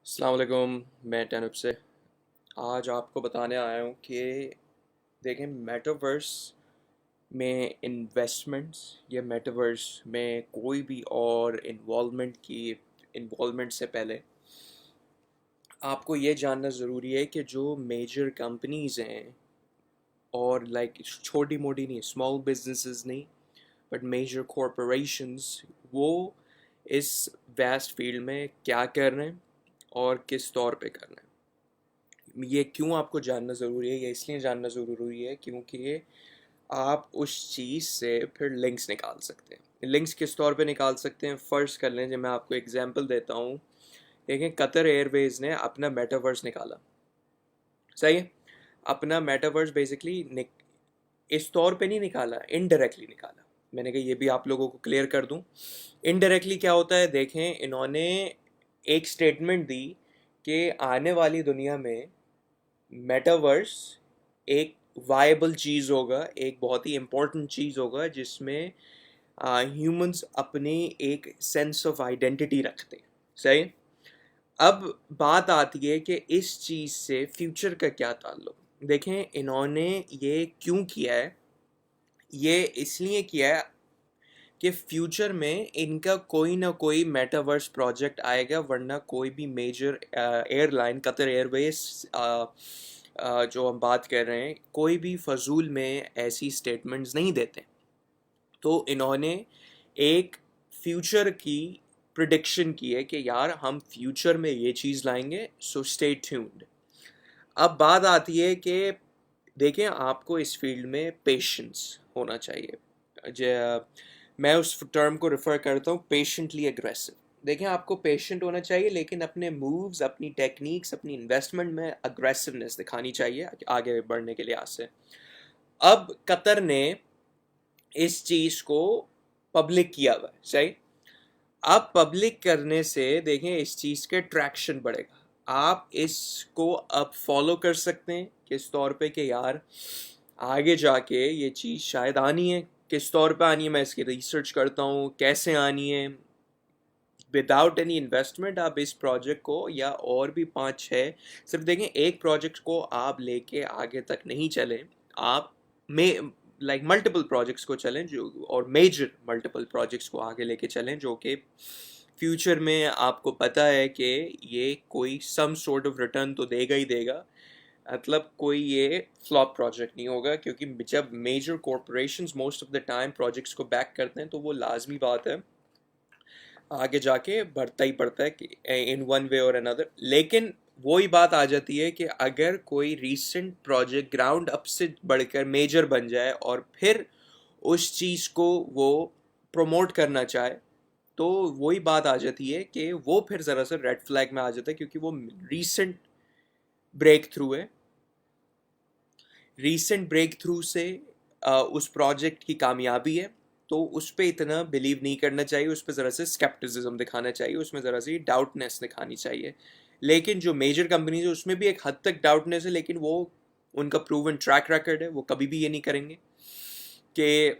السلام علیکم. میں ٹینب سے آج آپ کو بتانے آیا ہوں کہ دیکھیں میٹاورس میں انویسٹمنٹس یا میٹاورس میں کوئی بھی اور انوالومنٹ سے پہلے آپ کو یہ جاننا ضروری ہے کہ جو میجر کمپنیز ہیں اور چھوٹی موٹی نہیں، اسمال بزنسز نہیں، بٹ میجر کارپوریشنز، وہ اس ویسٹ فیلڈ میں کیا کر رہے ہیں اور کس طور پہ کر رہے ہیں. یہ کیوں آپ کو جاننا ضروری ہے؟ یہ اس لیے جاننا ضروری ہے کیونکہ آپ اس چیز سے پھر لنکس نکال سکتے ہیں. لنکس کس طور پہ نکال سکتے ہیں؟ فرض کر لیں، جب میں آپ کو ایگزامپل دیتا ہوں. دیکھیں، قطر ایئر ویز نے اپنا میٹاورس نکالا. صحیح ہے؟ اپنا میٹاورس بیسکلی اس طور پہ نہیں نکالا، انڈائریکٹلی نکالا. میں نے کہا یہ بھی آپ لوگوں کو کلیئر کر دوں. انڈائریکٹلی کیا ہوتا ہے؟ دیکھیں، انہوں نے ایک سٹیٹمنٹ دی کہ آنے والی دنیا میں میٹاورس ایک وائبل چیز ہوگا، ایک بہت ہی امپورٹنٹ چیز ہوگا جس میں ہیومنس اپنی ایک سینس آف آئیڈینٹی رکھتے ہیں. صحیح. اب بات آتی ہے کہ اس چیز سے فیوچر کا کیا تعلق. دیکھیں، انہوں نے یہ کیوں کیا ہے؟ یہ اس لیے کیا ہے کہ فیوچر میں ان کا کوئی نہ کوئی میٹاورس پروجیکٹ آئے گا، ورنہ کوئی بھی میجر ایئر لائن، قطر ایئر ویز جو ہم بات کر رہے ہیں، کوئی بھی فضول میں ایسی سٹیٹمنٹس نہیں دیتے. تو انہوں نے ایک فیوچر کی پریڈکشن کی ہے کہ یار ہم فیوچر میں یہ چیز لائیں گے، سو اسٹے ٹیونڈ. اب بات آتی ہے کہ دیکھیں، آپ کو اس فیلڈ میں پیشنس ہونا چاہیے. میں اس ٹرم کو ریفر کرتا ہوں پیشنٹلی اگریسو. دیکھیں، آپ کو پیشنٹ ہونا چاہیے، لیکن اپنے مووز، اپنی ٹیکنیکس، اپنی انویسٹمنٹ میں اگریسونیس دکھانی چاہیے آگے بڑھنے کے لحاظ سے. اب قطر نے اس چیز کو پبلک کیا ہوا ہے. صحیح. اب پبلک کرنے سے دیکھیں اس چیز کے ٹریکشن بڑھے گا. آپ اس کو اب فالو کر سکتے ہیں کس طور پہ کہ یار آگے جا کے یہ چیز شاید آنی ہے. کس طور پہ آنی ہے میں اس کی ریسرچ کرتا ہوں، کیسے آنی ہے. وداؤٹ اینی انویسٹمنٹ آپ اس پروجیکٹ کو یا اور بھی 5-6، صرف دیکھیں ایک پروجیکٹ کو آپ لے کے آگے تک نہیں چلیں. آپ ملٹیپل پروجیکٹس کو چلیں، جو اور میجر ملٹیپل پروجیکٹس کو آگے لے کے چلیں، جو کہ فیوچر میں آپ کو پتہ ہے کہ یہ کوئی سم سورٹ آف ریٹرن تو دے گا ہی دے گا. مطلب کوئی یہ فلاپ پروجیکٹ نہیں ہوگا، کیونکہ جب major corporations most of the time projects کو بیک کرتے ہیں تو وہ لازمی بات ہے آگے جا کے بڑھتا ہی پڑتا ہے ان ون وے اور اندر. لیکن وہی بات آ جاتی ہے کہ اگر کوئی ریسنٹ پروجیکٹ گراؤنڈ اپ سے بڑھ کر میجر بن جائے اور پھر اس چیز کو وہ پروموٹ کرنا چاہے، تو وہی بات آ جاتی ہے کہ وہ پھر ذرا سا ریڈ فلیگ میں آ جاتا ہے، کیونکہ وہ ریسنٹ بریک تھرو ہے. ریسنٹ بریک تھرو سے اس پروجیکٹ کی کامیابی ہے، تو اس پہ اتنا بلیو نہیں کرنا چاہیے. اس پہ ذرا سے اسکیپٹزم دکھانا چاہیے، اس میں ذرا سی ڈاؤٹنیس دکھانی چاہیے. لیکن جو میجر کمپنیز ہیں اس میں بھی ایک حد تک ڈاؤٹنیس ہے، لیکن وہ ان کا پروون ٹریک ریکارڈ ہے. وہ کبھی بھی یہ نہیں کریں گے کہ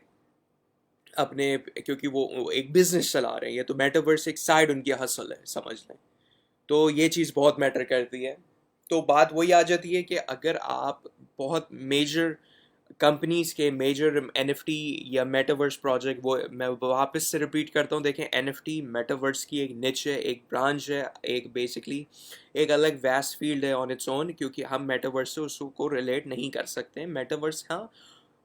اپنے، کیونکہ وہ ایک بزنس چلا رہے ہیں. یہ تو میٹاورس ایک سائڈ ان کی ہسل ہے، سمجھ لیں. تو یہ چیز بہت میٹر کرتی ہے. تو بات وہی آ جاتی ہے کہ اگر آپ بہت میجر کمپنیز کے میجر این ایف ٹی یا میٹاورس پروجیکٹ، وہ میں واپس سے ریپیٹ کرتا ہوں، دیکھیں این ایف ٹی میٹاورس کی ایک نچ ہے، ایک برانچ ہے، ایک بیسکلی ایک الگ ویسٹ فیلڈ ہے آن اٹس اون. کیونکہ ہم میٹاورس سے اس کو ریلیٹ نہیں کر سکتے. میٹاورس ہاں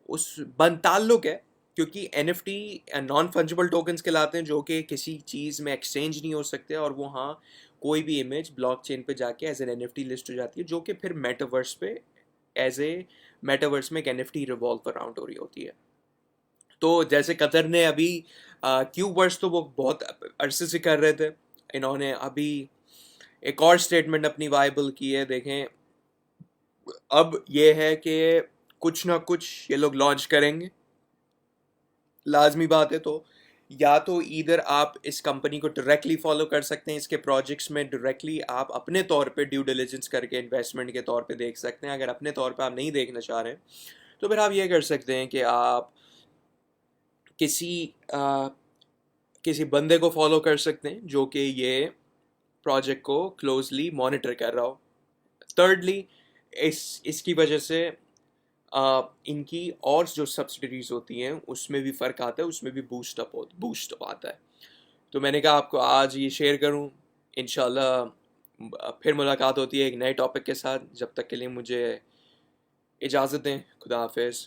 اس بن تعلق ہے، کیونکہ N F T non fungible tokens کہلاتے ہیں، جو کہ کسی چیز میں ایکسچینج نہیں ہو سکتے. اور وہ ہاں کوئی بھی امیج بلاک چین پہ جا کے as an N F T list ہو جاتی ہے، جو کہ پھر میٹاورس پہ ایز اے میٹاورس میں ایک N F T revolve around ہو رہی ہوتی ہے. تو جیسے قطر نے ابھی کیو ورس تو وہ بہت عرصے سے کر رہے تھے، انہوں نے ابھی ایک اور سٹیٹمنٹ اپنی وائبل کی ہے. دیکھیں اب یہ ہے کہ کچھ نہ کچھ یہ لوگ لانچ کریں گے، لازمی بات ہے. تو یا تو ادھر آپ اس کمپنی کو ڈائریکٹلی فالو کر سکتے ہیں، اس کے پروجیکٹس میں ڈائریکٹلی آپ اپنے طور پہ ڈیو ڈیلیجنس کر کے انویسٹمنٹ کے طور پہ دیکھ سکتے ہیں. اگر اپنے طور پہ آپ نہیں دیکھنا چاہ رہے ہیں تو پھر آپ یہ کر سکتے ہیں کہ آپ کسی کسی بندے کو فالو کر سکتے ہیں جو کہ یہ پروجیکٹ کو کلوزلی مانیٹر کر رہا ہو. تھرڈلی اس کی وجہ سے ان کی اور جو سبسڈریز ہوتی ہیں اس میں بھی فرق آتا ہے, اس میں بھی بوسٹ اپ آتا ہے. تو میں نے کہا آپ کو آج یہ شیئر کروں. انشاءاللہ پھر ملاقات ہوتی ہے ایک نئے ٹاپک کے ساتھ. جب تک کے لیے مجھے اجازت دیں. خدا حافظ.